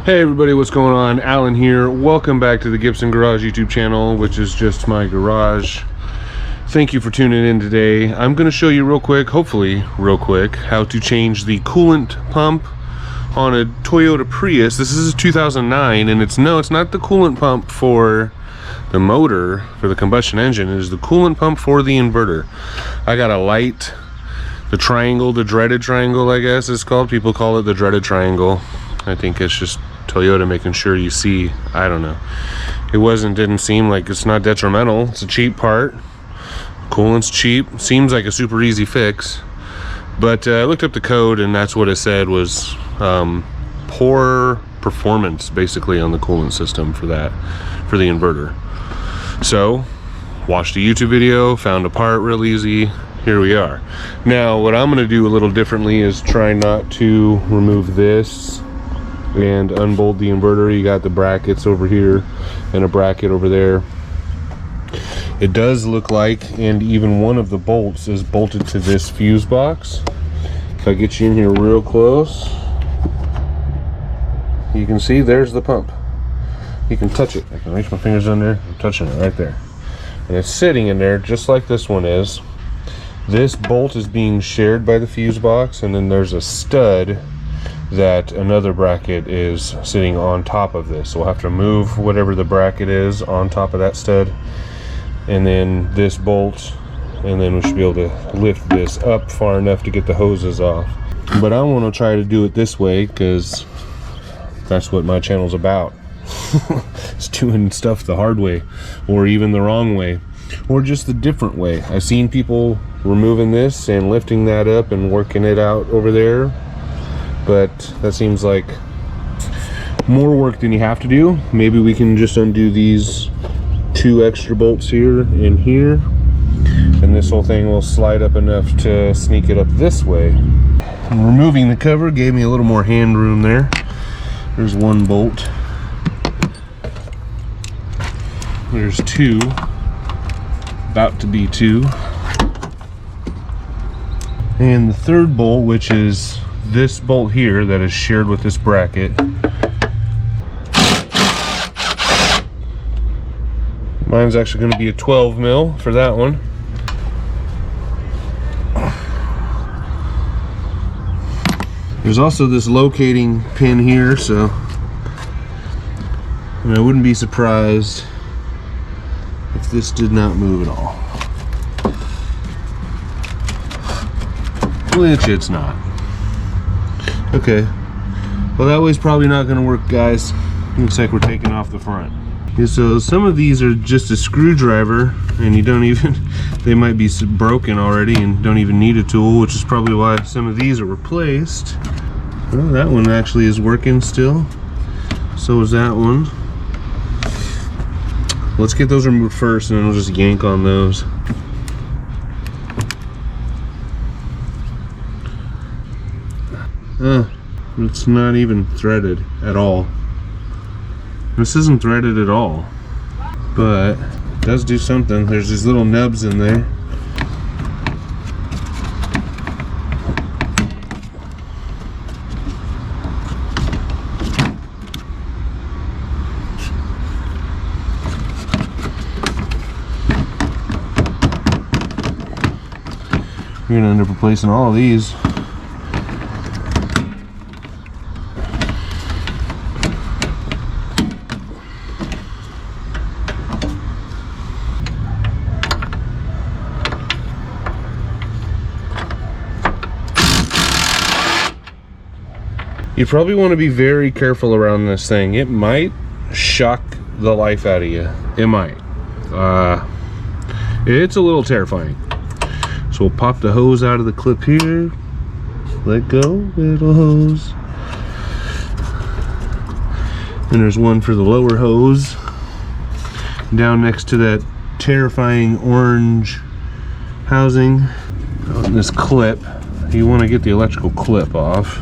Hey everybody, what's going on? Alan here. Welcome back to the Gibson Garage YouTube channel, which is just my garage. Thank you for tuning in today. I'm going to show you real quick, hopefully real quick, how to change the coolant pump on a Toyota Prius. This is a 2009, and it's not the coolant pump for the motor, for the combustion engine. It is the coolant pump for the inverter. I got a light, the triangle, the dreaded triangle, I guess it's called. People call it the dreaded triangle. I think it's just Toyota making sure you see. I don't know. Didn't seem like it's not detrimental. It's a cheap part. Coolant's cheap. Seems like a super easy fix. But I looked up the code and that's what it said was poor performance basically on the coolant system for the inverter. So watched a YouTube video, found a part real easy. Here we are. Now what I'm going to do a little differently is try not to remove this and unbolt the inverter. You got the brackets over here and a bracket over there. It does look like, and even one of the bolts is bolted to this fuse box. If I get you in here real close, you can see there's the pump. You can touch it. I can reach my fingers in there. I'm touching it right there. And it's sitting in there just like this one is. This bolt is being shared by the fuse box, and then there's a stud that another bracket is sitting on top of this. So we'll have to move whatever the bracket is on top of that stud, and then this bolt, and then we should be able to lift this up far enough to get the hoses off. But I want to try to do it this way because that's what my channel's about. It's doing stuff the hard way, or even the wrong way, or just the different way. I've seen people removing this and lifting that up and working it out over there, but that seems like more work than you have to do. Maybe we can just undo these two extra bolts here and here, and this whole thing will slide up enough to sneak it up this way. And removing the cover gave me a little more hand room there. There's one bolt. There's two, about to be two. And the third bolt, which is this bolt here that is shared with this bracket. Mine's actually going to be a 12 mil for that one. There's also this locating pin here, so I wouldn't be surprised if this did not move at all. Which it's not. Okay, well that way's probably not going to work, guys. Looks like we're taking off the front. Okay, so some of these are just a screwdriver, and you don't even, they might be broken already and don't even need a tool, which is probably why some of these are replaced. Well, that one actually is working still. So is that one. Let's get those removed first, and then we'll just yank on those. It's not even threaded at all. This isn't threaded at all, but it does do something. There's these little nubs in there. We're gonna end up replacing all of these. You probably want to be very careful around this thing. It might shock the life out of you. It might. It's a little terrifying. So we'll pop the hose out of the clip here. Let go, little hose. And there's one for the lower hose down next to that terrifying orange housing. On this clip, you want to get the electrical clip off.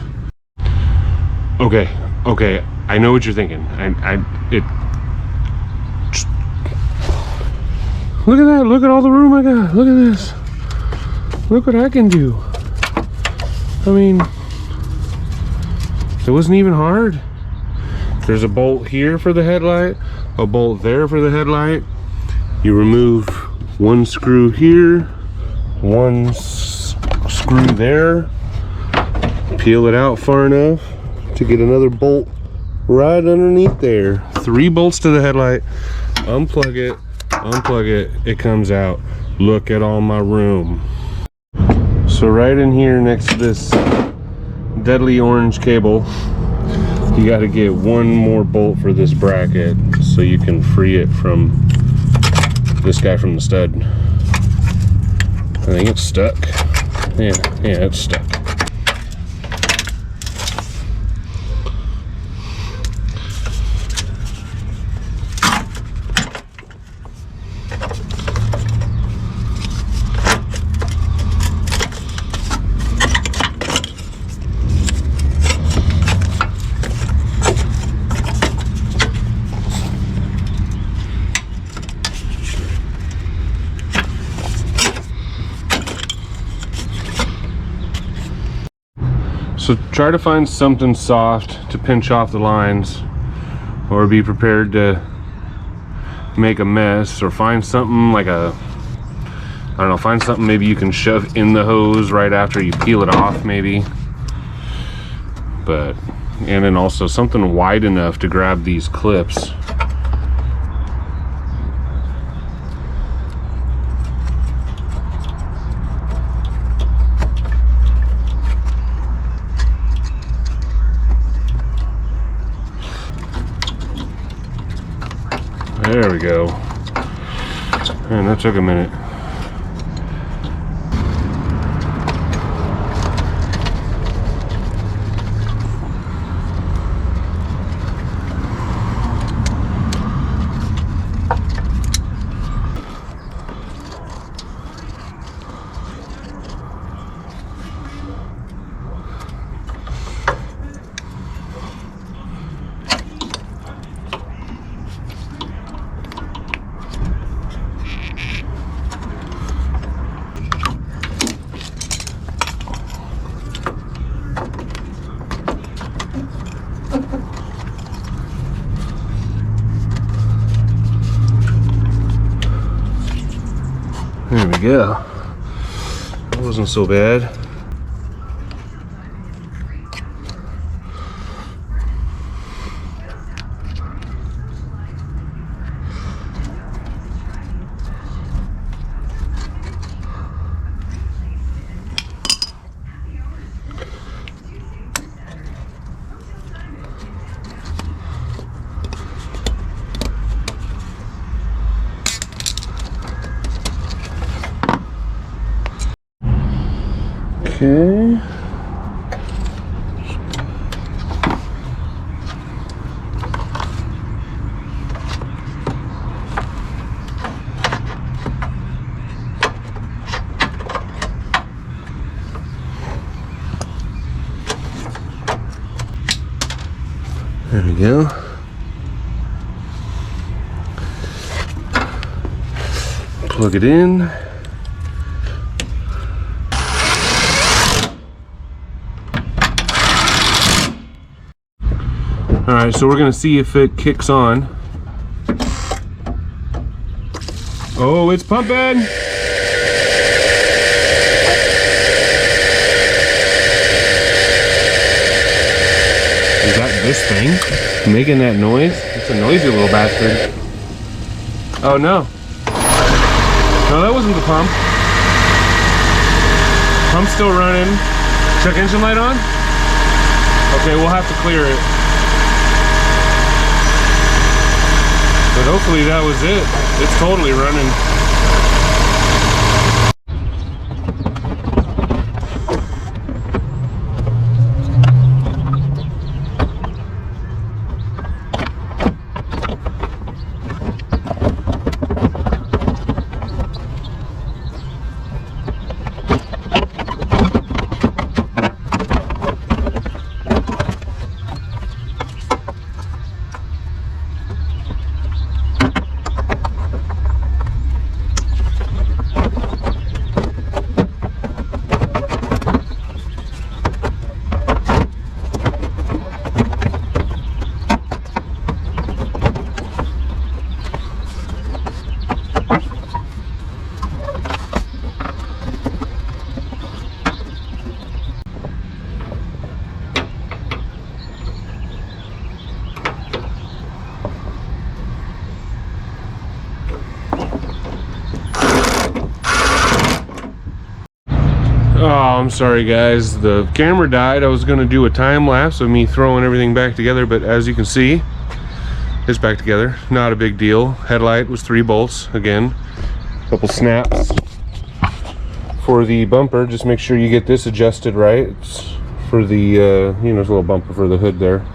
Okay, I know what you're thinking. Look at that, look at all the room I got. Look at this. Look what I can do. I mean, it wasn't even hard. There's a bolt here for the headlight, a bolt there for the headlight. You remove one screw here, one screw there, peel it out far enough to get another bolt right underneath there. 3 bolts to the headlight. Unplug it, it comes out. Look at all my room. So right in here next to this deadly orange cable, you got to get one more bolt for this bracket so you can free it from this guy from the stud. I think it's stuck. Yeah, it's stuck. So try to find something soft to pinch off the lines, or be prepared to make a mess, or find something like I don't know, find something maybe you can shove in the hose right after you peel it off maybe. But, and then also something wide enough to grab these clips. There we go. Man, that took a minute. There we go. That wasn't so bad. Okay. There we go. Plug it in. Alright, so we're going to see if it kicks on. Oh, it's pumping! Is that this thing making that noise? It's a noisy little bastard. Oh no. No, that wasn't the pump. Pump's still running. Check engine light on? Okay, we'll have to clear it. But hopefully that was it. It's totally running. I'm sorry guys, the camera died. I was gonna do a time lapse of me throwing everything back together, but as you can see, it's back together. Not a big deal. Headlight was 3 bolts again. A couple snaps for the bumper. Just make sure you get this adjusted right. It's for the you know, there's a little bumper for the hood there.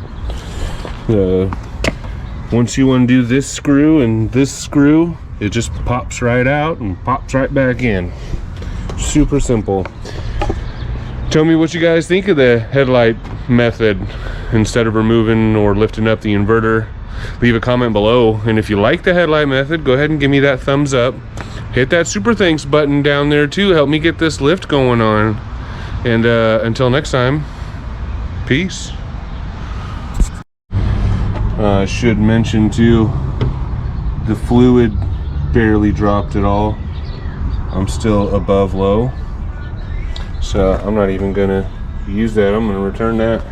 Once you undo this screw and this screw, it just pops right out and pops right back in. Super simple. Tell me what you guys think of the headlight method instead of removing or lifting up the inverter. Leave a comment below, and if you like the headlight method, go ahead and give me that thumbs up. Hit that super thanks button down there too. Help me get this lift going on. And until next time, peace. I should mention too, the fluid barely dropped at all. I'm still above low, so I'm not even gonna use that. I'm gonna return that.